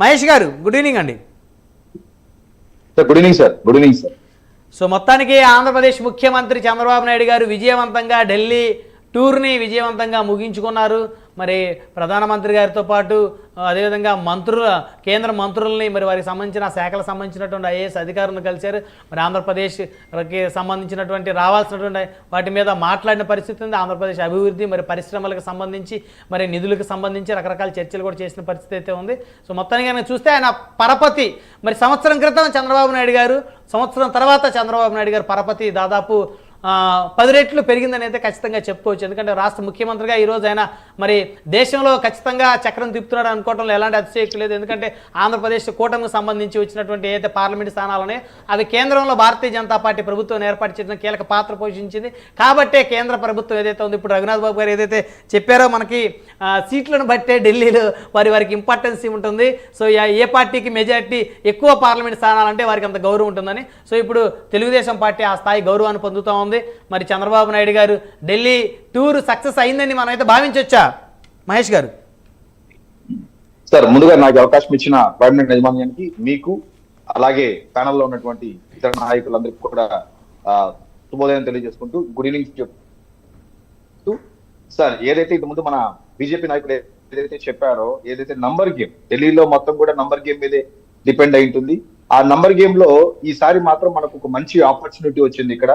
మహేష్ గారు good evening అండి. Good evening sir. Good evening sir. So మొత్తానికి ఆంధ్రప్రదేశ్ ముఖ్యమంత్రి చంద్రబాబు నాయుడు గారు విజయవంతంగా ఢిల్లీ టూర్ని విజయవంతంగా ముగించుకున్నారు. మరి ప్రధానమంత్రి గారితో పాటు అదేవిధంగా కేంద్ర మంత్రుల్ని మరి వారికి సంబంధించిన శాఖలకు సంబంధించినటువంటి ఐఏఎస్ అధికారులను కలిశారు. మరి ఆంధ్రప్రదేశ్కి సంబంధించినటువంటి రావాల్సినటువంటి వాటి మీద మాట్లాడిన పరిస్థితి ఉంది. ఆంధ్రప్రదేశ్ అభివృద్ధి మరి పరిశ్రమలకు సంబంధించి మరి నిధులకు సంబంధించి రకరకాల చర్చలు కూడా చేసిన పరిస్థితి అయితే ఉంది. సో మొత్తానికి కనుక చూస్తే ఆయన పరపతి మరి సంవత్సరం క్రితం చంద్రబాబు నాయుడు గారు, సంవత్సరం తర్వాత చంద్రబాబు నాయుడు గారు పరపతి దాదాపు 10 రెట్లు పెరిగిందని అయితే ఖచ్చితంగా చెప్పుకోవచ్చు. ఎందుకంటే రాష్ట్ర ముఖ్యమంత్రిగా ఈరోజు ఆయన మరి దేశంలో ఖచ్చితంగా చక్రం తిప్పుతున్నాడు అనుకోవడంలో ఎలాంటి అతిశయోక్తి లేదు. ఎందుకంటే ఆంధ్రప్రదేశ్ కూటమికి సంబంధించి వచ్చినటువంటి ఏదైతే పార్లమెంటు స్థానాలనే అవి కేంద్రంలో భారతీయ జనతా పార్టీ ప్రభుత్వం ఏర్పాటు చేసిన కీలక పాత్ర పోషించింది. కాబట్టే కేంద్ర ప్రభుత్వం ఏదైతే ఉంది, ఇప్పుడు రఘునాథ్ బాబు గారు ఏదైతే చెప్పారో మనకి సీట్లను బట్టే ఢిల్లీలో వారికి ఇంపార్టెన్స్ ఉంటుంది. సో ఏ పార్టీకి మెజారిటీ ఎక్కువ పార్లమెంట్ స్థానాలంటే వారికి అంత గౌరవం ఉంటుందని. సో ఇప్పుడు తెలుగుదేశం పార్టీ ఆ స్థాయి గౌరవాన్ని పొందుతూ ఉంది. మరి చంద్రబాబు నాయుడు గారు ఢిల్లీ టూర్ సక్సెస్ అయిందని మనం అయితే భావించవచ్చా మహేష్ గారు? సార్, ముందుగా నాకు అవకాశం ఇచ్చిన ప్రైవేట్ యజమాన్యానికి, మీకు, అలాగే ప్యానల్లో ఉన్నటువంటి ఇతర నాయకులందరికీ కూడా శుభోదయం తెలియజేసుకుంటూ గుడ్ ఈవినింగ్ చెప్తూ, సార్ ఏదైతే ఇంత ముందు మన బీజేపీ నాయకులు ఏదైతే చెప్పారో, ఏదైతే నంబర్ గేమ్ ఢిల్లీలో మొత్తం కూడా నంబర్ గేమ్ మీదే డిపెండ్ అయి ఉంటుంది. ఆ నంబర్ గేమ్ లో ఈసారి మాత్రం మనకు ఒక మంచి ఆపర్చునిటీ వచ్చింది ఇక్కడ.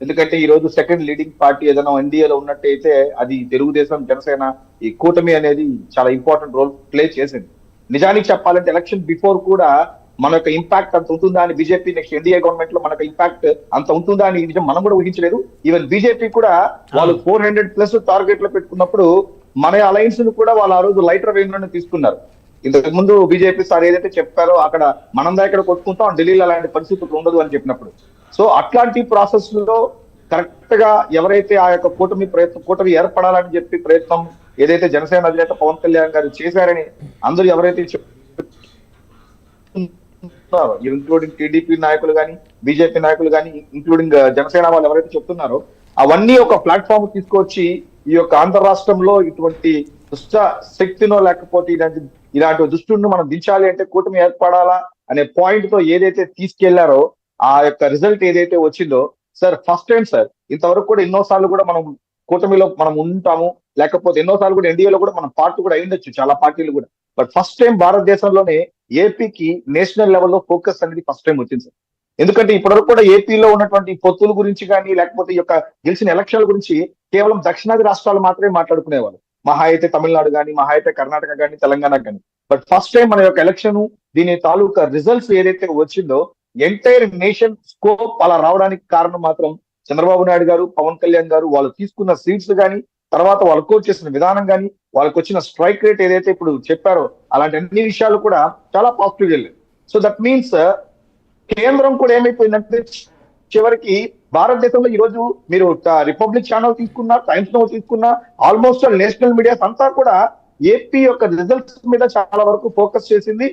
ఎందుకంటే ఈ రోజు సెకండ్ లీడింగ్ పార్టీ ఏదైనా ఎన్డీఏలో ఉన్నట్టయితే అది తెలుగుదేశం, జనసేన, ఈ కూటమి అనేది చాలా ఇంపార్టెంట్ రోల్ ప్లే చేసింది. నిజానికి చెప్పాలంటే ఎలక్షన్ బిఫోర్ కూడా మన యొక్క ఇంపాక్ట్ అంత ఉంటుందా అని, బీజేపీ నెక్స్ట్ ఎన్డీఏ గవర్నమెంట్ లో మనకు ఇంపాక్ట్ అంత ఉంటుందా అని నిజం మనం కూడా ఊహించలేదు. ఈవెన్ బీజేపీ కూడా వాళ్ళు 400+ టార్గెట్ లో పెట్టుకున్నప్పుడు మన అలయన్స్ ను కూడా వాళ్ళు ఆ రోజు లైటర్ వేగంలోనే తీసుకున్నారు. ఇంతకు ముందు బీజేపీ సార్ ఏదైతే చెప్పారో అక్కడ మనం ఇక్కడ కొట్టుకుంటాం, ఢిల్లీలో అలాంటి పరిస్థితులు ఉండదు అని చెప్పినప్పుడు. సో అట్లాంటి ప్రాసెస్ లో కరెక్ట్ గా ఎవరైతే ఆ యొక్క కూటమి ఏర్పడాలని చెప్పి ప్రయత్నం ఏదైతే జనసేన అధినేత పవన్ కళ్యాణ్ గారు చేశారని అందరూ ఎవరైతే చెప్తున్నారో, ఇంక్లూడింగ్ టీడీపీ నాయకులు కానీ, బీజేపీ నాయకులు కానీ, ఇంక్లూడింగ్ జనసేన వాళ్ళు ఎవరైతే చెప్తున్నారో అవన్నీ ఒక ప్లాట్ఫామ్ తీసుకొచ్చి ఈ యొక్క ఆంధ్ర రాష్ట్రంలో ఇటువంటి దుష్ట శక్తినో లేకపోతే ఇలాంటి దుష్టును మనం దించాలి అంటే కూటమి ఏర్పడాలా అనే పాయింట్ తో ఏదైతే తీసుకెళ్లారో ఆ యొక్క రిజల్ట్ ఏదైతే వచ్చిందో, సార్ ఫస్ట్ టైం సార్, ఇంతవరకు కూడా ఎన్నోసార్లు కూడా మనం కూటమిలో మనం ఉంటాము, లేకపోతే ఎన్నోసార్లు కూడా ఎన్డీఏలో కూడా మనం పార్టీ కూడా అయ్యుండొచ్చు చాలా పార్టీలు కూడా. బట్ ఫస్ట్ టైం భారతదేశంలోనే ఏపీకి నేషనల్ లెవెల్లో ఫోకస్ అనేది ఫస్ట్ టైం వచ్చింది సార్. ఎందుకంటే ఇప్పటివరకు కూడా ఏపీలో ఉన్నటువంటి పొత్తుల గురించి కానీ, లేకపోతే ఈ యొక్క గెలిచిన ఎలక్షన్ల గురించి కేవలం దక్షిణాది రాష్ట్రాలు మాత్రమే మాట్లాడుకునేవాళ్ళు. మహా అయితే తమిళనాడు కానీ, మహా అయితే కర్ణాటక కానీ, తెలంగాణ కానీ. బట్ ఫస్ట్ టైం మన యొక్క ఎలక్షన్ దీని తాలూకా రిజల్ట్స్ ఏదైతే వచ్చిందో ఎంటైర్ నేషన్ స్కోప్ అలా రావడానికి కారణం మాత్రం చంద్రబాబు నాయుడు గారు, పవన్ కళ్యాణ్ గారు వాళ్ళు తీసుకున్న సీట్స్ కానీ, తర్వాత వాళ్ళు కోచ్ చేసిన విధానం కానీ, వాళ్ళకి వచ్చిన స్ట్రైక్ రేట్ ఏదైతే ఇప్పుడు చెప్పారో అలాంటి అన్ని విషయాలు కూడా చాలా పాజిటివ్ వెళ్ళాయి. సో దట్ మీన్స్ కేంద్రం కూడా ఏమైపోయిందంటే చివరికి భారతదేశంలో ఈ రోజు మీరు రిపబ్లిక్ ఛానల్ తీసుకున్నా, టైమ్స్ నౌ తీసుకున్నా, ఆల్మోస్ట్ నేషనల్ మీడియాస్ అంతా కూడా ఏపీ యొక్క రిజల్ట్స్ మీద చాలా వరకు ఫోకస్ చేసింది.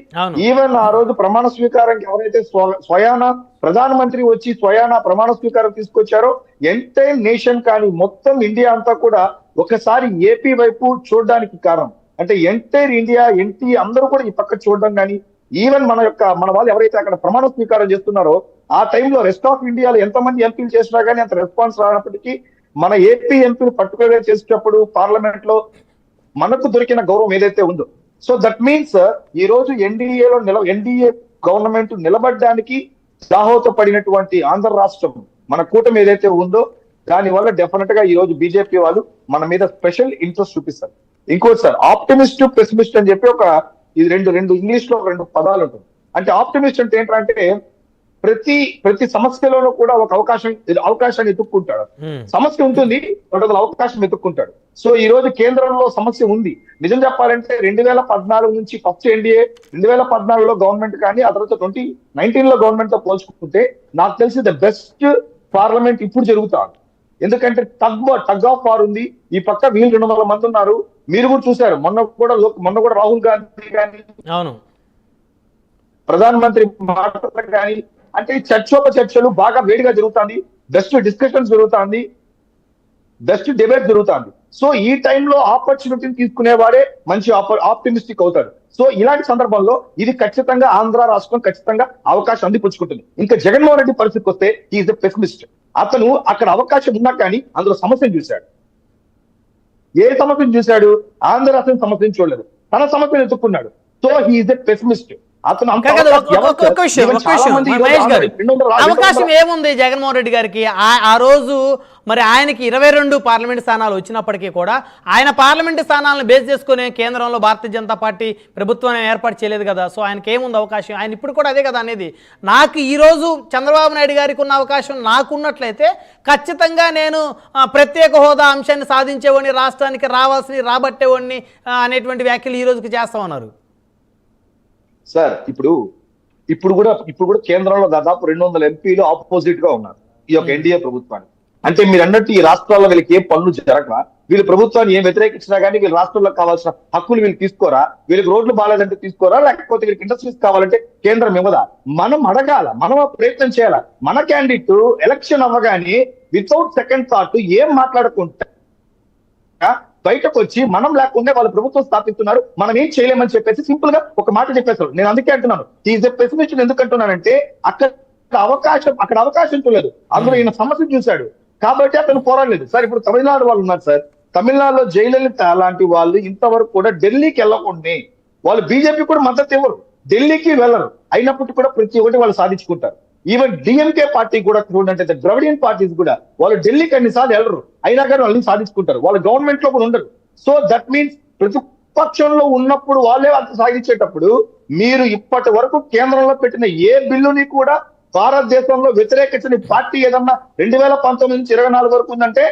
ఈవెన్ ఆ రోజు ప్రమాణ స్వీకారానికి ఎవరైతే స్వయాన ప్రధానమంత్రి వచ్చి స్వయాన ప్రమాణ స్వీకారం తీసుకొచ్చారో ఎంటైర్ నేషన్ కానీ మొత్తం ఇండియా అంతా కూడా ఒకసారి ఏపీ వైపు చూడడానికి కారణం అంటే ఎంటైర్ ఇండియా, ఎన్టీ అందరూ కూడా ఈ పక్క చూడడం కానీ, ఈవెన్ మన వాళ్ళు ఎవరైతే అక్కడ ప్రమాణ స్వీకారం చేస్తున్నారో ఆ టైంలో రెస్ట్ ఆఫ్ ఇండియాలో ఎంతమంది ఎంపీలు చేసినా కానీ అంత రెస్పాన్స్ రానప్పటికీ మన ఏపీ ఎంపీలు పర్టికులర్ గా చేసేటప్పుడు పార్లమెంట్ లో మనకు దొరికిన గౌరవం ఏదైతే ఉందో, సో దట్ మీన్స్ ఈ రోజు ఎన్డీఏ గవర్నమెంట్ నిలబడడానికి దాహోత పడినటువంటి ఆంధ్ర రాష్ట్రం మన కూటమి ఏదైతే ఉందో దాని వల్ల డెఫినెట్ గా ఈ రోజు బీజేపీ వాళ్ళు మన మీద స్పెషల్ ఇంట్రెస్ట్ చూపిస్తారు. ఇంకోటి సార్, ఆప్టిమిస్ట్ పెసిమిస్ట్ అని చెప్పి ఇది రెండు ఇంగ్లీష్ లో 2 పదాలు ఉంటుంది. అంటే ఆప్టిమిస్ట్ అంటే ఏంటంటే ప్రతి సమస్యలోనూ కూడా ఒక అవకాశాన్ని ఎత్తుక్కుంటాడు. సమస్య ఉంటుంది, అవకాశం ఎత్తుక్కుంటాడు. సో ఈ రోజు కేంద్రంలో సమస్య ఉంది. నిజం చెప్పాలంటే 2014 నుంచి ఫస్ట్ ఎన్డీఏ 2014లో గవర్నమెంట్ కానీ ఆ తర్వాత 2019లో గవర్నమెంట్ తో పోల్చుకుంటే నాకు తెలిసి ద బెస్ట్ పార్లమెంట్ ఇప్పుడు జరుగుతాడు. ఎందుకంటే టగ్ ఆఫ్ వార్ ఉంది. ఈ పక్క వీళ్ళు 200 మంది ఉన్నారు. మీరు కూడా చూశారు, మొన్న కూడా రాహుల్ గాంధీ కానీ, అవును, ప్రధానమంత్రి మాటలు కానీ, అంటే చర్చలు బాగా వేడిగా జరుగుతుంది. బెస్ట్ డిస్కషన్స్ జరుగుతుంది, బెస్ట్ డిబేట్ జరుగుతుంది. సో ఈ టైంలో ఆపర్చునిటీని తీసుకునేవాడే మంచి ఆప్టిమిస్టిక్ అవుతాడు. సో ఇలాంటి సందర్భంలో ఇది ఖచ్చితంగా ఆంధ్ర రాష్ట్రం ఖచ్చితంగా అవకాశం అందిపుచ్చుకుంటుంది. ఇంకా జగన్మోహన్ రెడ్డి పరిస్థితికి వస్తే ఈజ్ ఎ పెసిమిస్ట్. అతను అక్కడ అవకాశం ఉన్నా కానీ అందులో సమస్యను చూశాడు. ఏ సమస్యను చూశాడు? ఆంధ్ర రాష్ట్రం సమస్యను చూడలేదు, తన సమస్యను ఎత్తుక్కున్నాడు. సో హీఈస్ ఎ పెసిమిస్ట్. అతను అవకాశం ఏముంది జగన్మోహన్ రెడ్డి గారికి? ఆ రోజు మరి ఆయనకి 22 పార్లమెంట్ స్థానాలు వచ్చినప్పటికీ కూడా ఆయన పార్లమెంటు స్థానాలను బేస్ చేసుకుని కేంద్రంలో భారతీయ జనతా పార్టీ ప్రభుత్వం ఏర్పాటు చేయలేదు కదా. సో ఆయనకి ఏముంది అవకాశం? ఆయన ఇప్పుడు కూడా అదే కదా అనేది. నాకు ఈరోజు చంద్రబాబు నాయుడు గారికి ఉన్న అవకాశం నాకున్నట్లయితే ఖచ్చితంగా నేను ప్రత్యేక హోదా అంశాన్ని సాధించేవాడిని, రాష్ట్రానికి రావాల్సిన రాబట్టేవాడిని అనేటువంటి వ్యాఖ్యలు ఈ రోజుకి చేస్తామన్నారు. సార్ ఇప్పుడు కూడా కేంద్రంలో దాదాపు 200 ఎంపీలు ఆపోజిట్ గా ఉన్నారు ఈ యొక్క ఎన్డీఏ ప్రభుత్వానికి. అంటే మీరు అన్నట్టు ఈ రాష్ట్రాల్లో వీళ్ళకి ఏ పనులు జరగరా, వీళ్ళు ప్రభుత్వాన్ని ఏం వ్యతిరేకించినా కానీ వీళ్ళ రాష్ట్రంలో కావాల్సిన హక్కులు వీళ్ళు తీసుకోరా, వీళ్ళకి రోడ్లు బాగాలేదంటే తీసుకోరా, లేకపోతే వీళ్ళకి ఇండస్ట్రీస్ కావాలంటే కేంద్రం ఇవ్వదా? మనం అడగాల, మనం ప్రయత్నం చేయాల. మన క్యాండిడేట్ ఎలక్షన్ అవ్వగానే వితౌట్ సెకండ్ థాట్ ఏం మాట్లాడకుండా బయటకు వచ్చి మనం లేకుండా వాళ్ళు ప్రభుత్వం స్థాపిస్తున్నారు, మనం ఏం చేయలేమని చెప్పేసి సింపుల్ గా ఒక మాట చెప్పేస్తారు. నేను అందుకే అంటున్నాను ఈజ్ ఎ పెసిమిస్ట్. ఎందుకు అంటున్నానంటే అక్కడ అవకాశం చూడలేదు, అందులో ఈయన సమస్య చూశాడు కాబట్టి అతను పోరాడలేదు. సార్ ఇప్పుడు తమిళనాడు వాళ్ళు ఉన్నారు సార్, తమిళనాడులో జయలలిత లాంటి వాళ్ళు ఇంతవరకు కూడా ఢిల్లీకి వెళ్ళకుండా వాళ్ళు బీజేపీ కూడా మద్దతు ఇవ్వరు, ఢిల్లీకి వెళ్ళరు, అయినప్పటికీ కూడా ప్రతి ఒక్కటి వాళ్ళు సాధించుకుంటారు. ఈవెన్ డిఎంకే పార్టీ కూడా చూడండి, ద్రవిడియన్ పార్టీస్ కూడా వాళ్ళు ఢిల్లీకి అన్నిసార్లు వెళ్ళరు, అయినా కానీ వాళ్ళని సాధించుకుంటారు, వాళ్ళ గవర్నమెంట్ లో కూడా ఉండరు. సో దట్ మీన్స్ ప్రతిపక్షంలో ఉన్నప్పుడు వాళ్ళే అంత సాధించేటప్పుడు మీరు ఇప్పటి వరకు కేంద్రంలో పెట్టిన ఏ బిల్లుని కూడా భారతదేశంలో వ్యతిరేకించిన పార్టీ ఏదన్నా 2019 నుంచి 24 వరకు ఉందంటే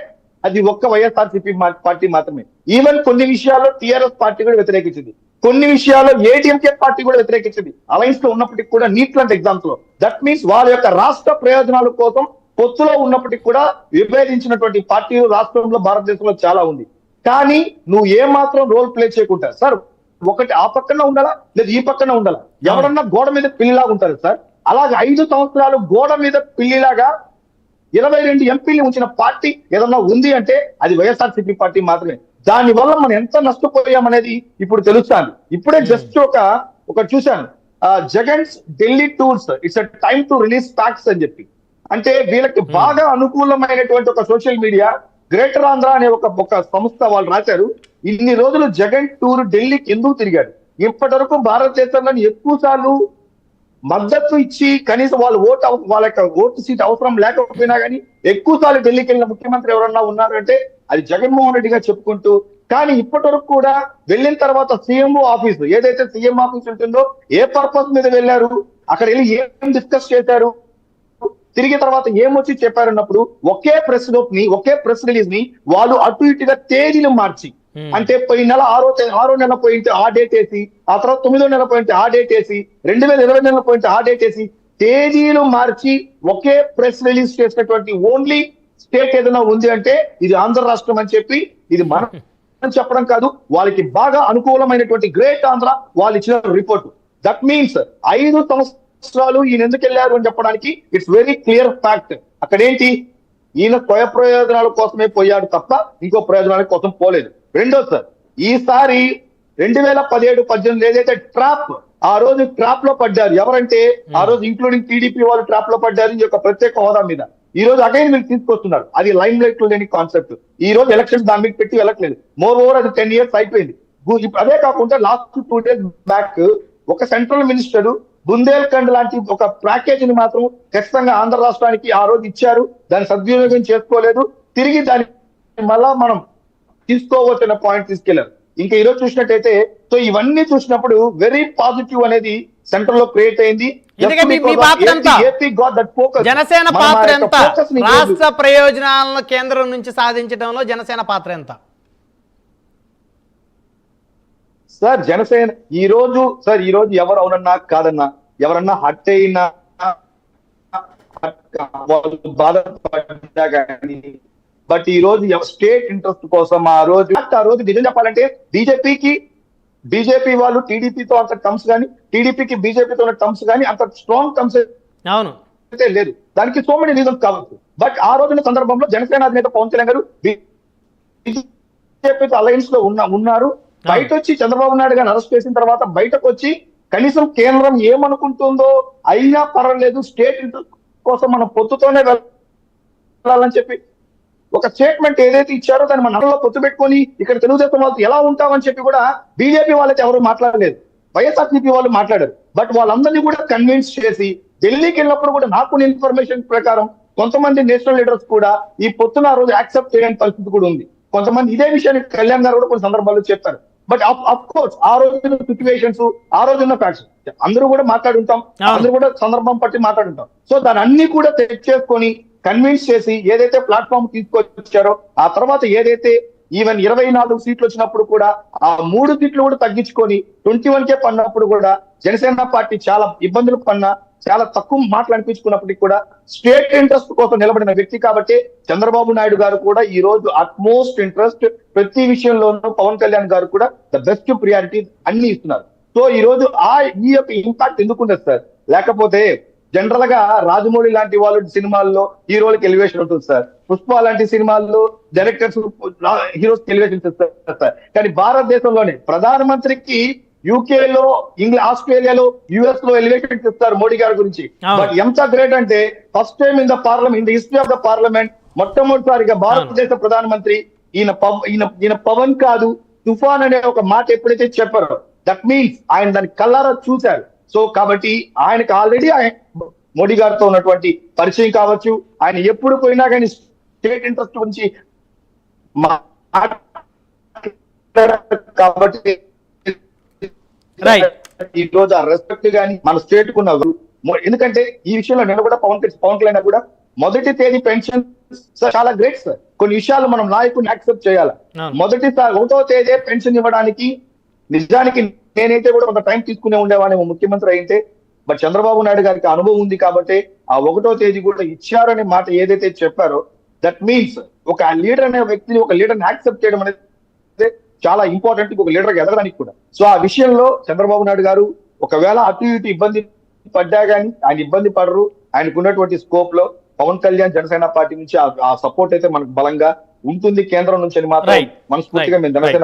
అది ఒక్క వైఎస్ఆర్సీపీ పార్టీ మాత్రమే. ఈవెన్ కొన్ని విషయాల్లో టిఆర్ఎస్ పార్టీ కూడా వ్యతిరేకించింది, కొన్ని విషయాల్లో ఏటీఎంకే పార్టీ కూడా వ్యతిరేకించింది అలయన్స్ లో ఉన్నప్పటికీ కూడా, నీట్ లాంటి ఎగ్జామ్స్ లో. దట్ మీన్స్ వాళ్ళ యొక్క రాష్ట్ర ప్రయోజనాల కోసం పొత్తులో ఉన్నప్పటికీ కూడా విభేదించినటువంటి పార్టీలు రాష్ట్రంలో భారతదేశంలో చాలా ఉంది. కానీ నువ్వు ఏ మాత్రం రోల్ ప్లే చేయకుండా సార్, ఒకటి ఆ పక్కన ఉండాలా లేదా ఈ పక్కన ఉండాలా, ఎవరన్నా గోడ మీద పిల్లిలాగా ఉంటారు సార్. అలాగే 5 సంవత్సరాలు గోడ మీద పిల్లిలాగా 22 ఎంపీలు ఉంచిన పార్టీ ఏదన్నా ఉంది అంటే అది వైఎస్ఆర్సీపీ పార్టీ మాత్రమే. దాని వల్ల మనం ఎంత నష్టపోయామనేది ఇప్పుడు తెలుస్తాను. ఇప్పుడే జస్ట్ ఒక చూశాను, Jagan's Delhi tours it's time to release facts అని చెప్పి. అంటే వీళ్ళకి బాగా అనుకూలమైనటువంటి ఒక సోషల్ మీడియా గ్రేటర్ ఆంధ్ర అనే ఒక సంస్థ వాళ్ళు రాశారు, ఇన్ని రోజులు జగన్ టూర్ ఢిల్లీకి ఎందుకు తిరిగాడు, ఇప్పటి వరకు భారతదేశంలో ఎక్కువ సార్లు మద్దతు ఇచ్చి కనీసం వాళ్ళ యొక్క ఓటు సీట్ అవసరం లేకపోయినా కానీ ఎక్కువ సార్లు ఢిల్లీకి వెళ్ళిన ముఖ్యమంత్రి ఎవరన్నా ఉన్నారంటే అది జగన్మోహన్ రెడ్డి గారు చెప్పుకుంటూ. కానీ ఇప్పటి వరకు కూడా వెళ్ళిన తర్వాత సీఎంఓ ఆఫీసు ఏదైతే సీఎం ఆఫీస్ ఉంటుందో ఏ పర్పస్ మీద వెళ్ళారు, అక్కడ వెళ్ళి ఏం డిస్కస్ చేశారు, తిరిగి తర్వాత ఏమొచ్చి చెప్పారన్నప్పుడు ఒకే ప్రెస్ నోట్ ని ఒకే ప్రెస్ రిలీజ్ ని వాళ్ళు అటు ఇటుగా తేదీలు మార్చి, అంటే పోయిన నెల 6వ నెల పోయింటే ఆ డేట్ వేసి, ఆ తర్వాత 9వ నెల పోయింటే ఆ డేట్ వేసి, 2020 నెల పోయింటే ఆ డేట్ వేసి తేదీలు మార్చి ఒకే ప్రెస్ రిలీజ్ చేసినటువంటి ఓన్లీ స్టేట్ ఏదైనా ఉంది అంటే ఇది ఆంధ్ర రాష్ట్రం అని చెప్పి, ఇది మనం చెప్పడం కాదు, వాళ్ళకి బాగా అనుకూలమైనటువంటి గ్రేట్ ఆంధ్ర వాళ్ళు ఇచ్చిన రిపోర్ట్. దట్ మీన్స్ 5 సంవత్సరాలు ఈయన ఎందుకు వెళ్ళారు అని చెప్పడానికి ఇట్స్ వెరీ క్లియర్ ఫ్యాక్ట్. అక్కడేంటి, ఈయన స్వయ ప్రయోజనాల కోసమే పోయాడు తప్ప ఇంకో ప్రయోజనాల కోసం పోలేదు. రెండో సార్, ఈసారి 2017-18 ఏదైతే ట్రాప్, ఆ రోజు ట్రాప్ లో పడ్డారు ఎవరంటే ఆ రోజు ఇంక్లూడింగ్ టీడీపీ వాళ్ళు ట్రాప్ లో పడ్డారు ఈ యొక్క ప్రత్యేక హోదా మీద. ఈ రోజు అగైన్ మీరు తీసుకొస్తున్నారు, అది లైమ్ లైట్ లో లేని కాన్సెప్ట్. ఈ రోజు ఎలక్షన్స్ దాని మీద పెట్టి వెళ్ళట్లేదు, మోర్ ఓవర్ అది 10 years అయిపోయింది. అదే కాకుండా లాస్ట్ 2 days బ్యాక్ ఒక సెంట్రల్ మినిస్టర్ బుందేల్ఖండ్ లాంటి ఒక ప్యాకేజీని మాత్రం ఖచ్చితంగా ఆంధ్ర రాష్ట్రానికి ఆ రోజు ఇచ్చారు, దాన్ని సద్వినియోగం చేసుకోలేదు, తిరిగి దాన్ని మళ్ళా మనం తీసుకోవచ్చిన పాయింట్ తీసుకెళ్లారు. ఇంకా ఈ రోజు చూసినట్టయితే సో ఇవన్నీ చూసినప్పుడు వెరీ పాజిటివ్ అనేది సెంటర్ లో క్రియేట్ అయింది. జనసేన పాత్ర ఎంత, రాష్ట్ర ప్రయోజనాలను కేంద్రం నుంచి సాధించడంలో జనసేన పాత్ర ఎంత? సార్ జనసేన ఈ రోజు ఎవరు అవునన్నా కాదన్నా, ఎవరన్నా హట్ అయినా బాధపడ్డా కానీ, బట్ ఈ రోజు స్టేట్ ఇంట్రెస్ట్ కోసం ఆ రోజు నిజం చెప్పాలంటే బీజేపీ వాళ్ళు టీడీపీతో అంత టర్మ్స్ కానీ, టీడీపీకి బీజేపీతో ఉన్న టర్మ్స్ కానీ అంత స్ట్రాంగ్ టర్మ్స్ అయితే లేదు. దానికి సో మెనీ రీజన్స్ కావచ్చు. బట్ ఆ రోజున సందర్భంలో జనసేన అధినేత పవన్ కళ్యాణ్ గారు బీజేపీ అలయన్స్ లో ఉన్నారు. బయట వచ్చి చంద్రబాబు నాయుడు గారిని అరెస్ట్ చేసిన తర్వాత బయటకు వచ్చి కనీసం కేంద్రం ఏమనుకుంటుందో అయినా పర్వాలేదు, స్టేట్ ఇంట్రెస్ట్ కోసం మనం పొత్తుతోనే వెళ్ళాలని చెప్పి ఒక స్టేట్మెంట్ ఏదైతే ఇచ్చారో దాన్ని మన నడలో పొత్తు పెట్టుకొని ఇక్కడ తెలుగుదేశం వాళ్ళతో ఎలా ఉంటామని చెప్పి కూడా బీజేపీ వాళ్ళైతే ఎవరు మాట్లాడలేదు, వైఎస్ఆర్సీపీ వాళ్ళు మాట్లాడారు. బట్ వాళ్ళందరినీ కూడా కన్విన్స్ చేసి ఢిల్లీకి వెళ్ళినప్పుడు కూడా నాకు ఇన్ఫర్మేషన్ ప్రకారం కొంతమంది నేషనల్ లీడర్స్ కూడా ఈ పొత్తున ఆ రోజు యాక్సెప్ట్ చేయని పరిస్థితి కూడా ఉంది. కొంతమంది ఇదే విషయాన్ని కళ్యాణ్ గారు కూడా కొన్ని సందర్భాల్లో చెప్పారు. బట్ అఫ్ కోర్స్ ఆ రోజున సిచ్యువేషన్స్, ఆ రోజున్న ఫ్యాక్ట్స్ అందరూ కూడా మాట్లాడుంటాం, అందరూ కూడా సందర్భం పట్టి మాట్లాడుంటాం. సో దాని అన్ని కూడా తెచ్చేసుకొని కన్విన్స్ చేసి ఏదైతే ప్లాట్ఫామ్ తీసుకొచ్చారో ఆ తర్వాత ఏదైతే ఈవెన్ 24 సీట్లు వచ్చినప్పుడు కూడా ఆ 3 సీట్లు కూడా తగ్గించుకొని 21కే పడినప్పుడు కూడా జనసేన పార్టీ చాలా ఇబ్బందులు పడినా చాలా తక్కువ మాటలు అనిపించుకున్నప్పటికీ కూడా స్టేట్ ఇంట్రెస్ట్ కోసం నిలబడిన వ్యక్తి కాబట్టి చంద్రబాబు నాయుడు గారు కూడా ఈ రోజు అట్మోస్ట్ ఇంట్రెస్ట్ ప్రతి విషయంలోనూ పవన్ కళ్యాణ్ గారు కూడా ద బెస్ట్ ప్రియారిటీ అన్ని ఇస్తున్నారు. సో ఈ రోజు ఈ యొక్క ఇంపాక్ట్ ఎందుకు ఉండదు సార్? లేకపోతే జనరల్ గా రాజమౌళి లాంటి వాళ్ళు సినిమాల్లో హీరోలకు ఎలివేషన్ ఉంటుంది సార్, పుష్ప లాంటి సినిమాల్లో డైరెక్టర్స్ హీరోస్ ఎలివేషన్ ఇస్తారు సార్. కానీ భారతదేశంలోనే ప్రధానమంత్రికి యూకేలో, ఆస్ట్రేలియాలో, యుఎస్ లో ఎలివేషన్ ఇస్తారు మోడీ గారి గురించి. బట్ ఎంత గ్రేట్ అంటే first time in the parliament, in the history of the parliament మొట్టమొదటిసారిగా భారతదేశ ప్రధానమంత్రి ఈయన పవన్ కాదు తుఫాన్ అనే ఒక మాట ఎప్పుడైతే చెప్పారో దట్ మీన్స్ ఆయన దాన్ని కళ్ళారా చూశారు. సో కాబట్టి ఆయనకు ఆల్రెడీ మోడీ గారితో ఉన్నటువంటి పరిచయం కావచ్చు, ఆయన ఎప్పుడు పోయినా కానీ స్టేట్ ఇంట్రెస్ట్ గురించి కాబట్టి ఈ రోజు ఆ రెస్పెక్ట్ గానీ మన స్టేట్ కు ఉన్న, ఎందుకంటే ఈ విషయంలో నేను కూడా పవన్ కళ్యాణ్ కూడా మొదటి తేదీ పెన్షన్ చాలా గ్రేట్ సార్. కొన్ని విషయాలు మనం నాయకుడిని యాక్సెప్ట్ చేయాలి. మొదటి 1వ తేదీ పెన్షన్ ఇవ్వడానికి నిజానికి నేనైతే కూడా కొంత టైం తీసుకునే ఉండేవాడిని ముఖ్యమంత్రి అయితే. బట్ చంద్రబాబు నాయుడు గారికి అనుభవం ఉంది కాబట్టి ఆ 1వ తేదీ కూడా ఇచ్చారనే మాట ఏదైతే చెప్పారో దట్ మీన్స్ ఒక లీడర్ అనే వ్యక్తిని, ఒక లీడర్ని యాక్సెప్ట్ చేయడం అనేది చాలా ఇంపార్టెంట్ ఒక లీడర్ ఎదగడానికి కూడా. సో ఆ విషయంలో చంద్రబాబు నాయుడు గారు ఒకవేళ అటు ఇటు ఇబ్బంది పడ్డా కానీ ఆయన ఇబ్బంది పడరు. ఆయనకు ఉన్నటువంటి స్కోప్ లో పవన్ కళ్యాణ్ జనసేన పార్టీ నుంచి ఆ సపోర్ట్ అయితే మనకు బలంగా ఉంటుంది కేంద్రం నుంచి అని మాత్రం మనస్ఫూర్తిగా మేము జనసేన